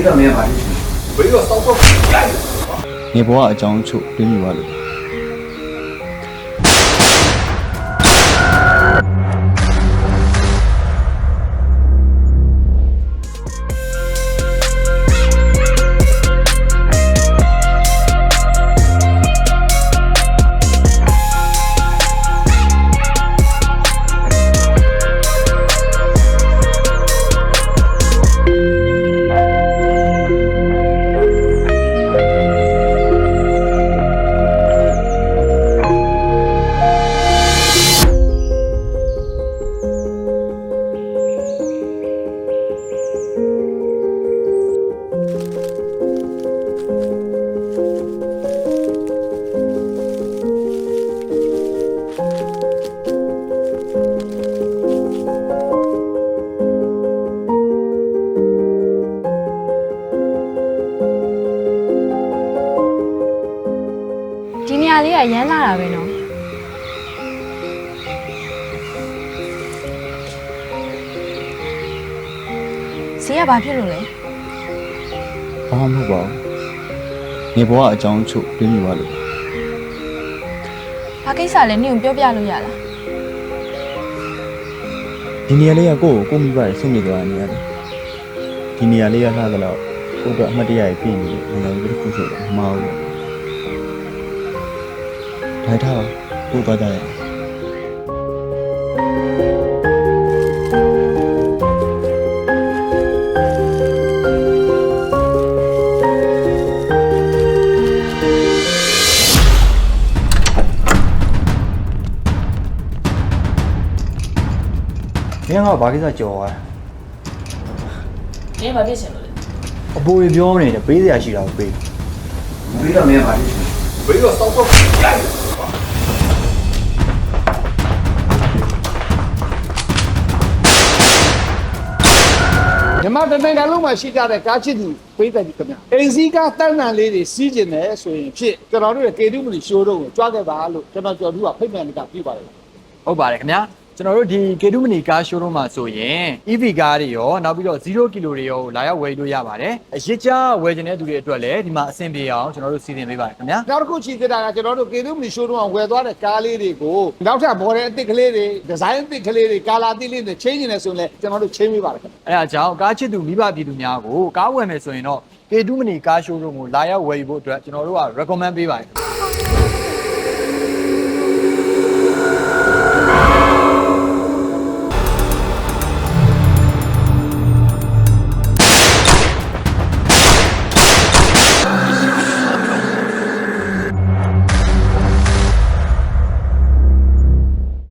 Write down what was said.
တော့မင်းပါလိမ့်ဘေးတော့စောက်တော့ကြိုက်နေဘွားအကြောင်းချုပ်ပြမိပါလို့ဒီနေရာလေးကရမ်းလာတာပဲနော်ဈေးကဘာဖြစ်လို့လဲဘာမှမဟုတ်ပါဘူးနေဘွားအကြောင်းချုပ်ပြမိပါလို့ဘာကိစ္စလဲနင့်ကိုပြောပြလို့ရလားဒီနေရာလေးကကိုမိဘရဲ့ဆုံးနေသွားတဲ့နေရာလေးဒီနေရာလေးကလှသလောက်ကိုတော့အမှတ်တရပြည့်နေတယ်ငါတို့တစ်ခုဆိုတော့မအောင်ဘူးထိုင်ထားကိုသွားကြရအောင်မင်းကဘာကိစ္စကြော်သွားမင်းဘာဖြစ်ချင်လို့လဲအပိုးရပြောနေတယ်ပေးစရာရှိတာကိုပေးဘေးတော့မင်းပါလိမ့်ဘေးတော့စောက်တော့ကြိုက်ညီမတနိုင်ငံလုံးမှာရှိကြတဲ့ကားချစ်သူပေးတယ်ခင်ဗျာအိမ်စီးကားတန်းတန်လေးတွေစီးကျင်တယ်ဆိုရင်ဖြစ်ကျွန်တော်တို့ရဲ့ကေတုမလီရှိုးတော့ကိုကြွားခဲ့ပါလို့ကျွန်တော်ကြော်သူကဖိတ်မှန်ကပြပါတယ်ဟုတ်ပါတယ်ခင်ဗျာကျွန်တော်တို့ဒီကေတုမနီကားရှိုးရုံးမှာဆိုရင် EV ကားတွေရောနောက်ပြီးတော့0ကီလိုတွေရောလာရောက်ဝယ်လို့ရပါတယ်အရစ်ကျဝယ်ခြင်းတဲ့သူတွေအတွက်လည်းဒီမှာအဆင်ပြေအောင်ကျွန်တော်တို့စီစဉ်ပေးပါတယ်ခင်ဗျာနောက်တစ်ခုချီးသေးတာကကျွန်တော်တို့ကေတုမလီရှိုးရုံးကဝယ်သွားတဲ့ကားလေးတွေကိုနောက်ထပ်ဘော်ဒယ်အသစ်ကလေးတွေဒီဇိုင်းအသစ်ကလေးတွေကာလာအသစ်လေးတွေချင်းနေတယ်ဆိုရင်လည်းကျွန်တော်တို့ချင်းပေးပါတယ်ခင်ဗျအဲဒါကြောင့်ကားချစ်သူမိဘပြည်သူများကိုကားဝယ်မယ်ဆိုရင်တော့ကေတုမနီကားရှိုးရုံးကိုလာရောက်ဝယ်ယူဖို့အတွက်ကျွန်တော်တို့က recommend ပေးပါတယ်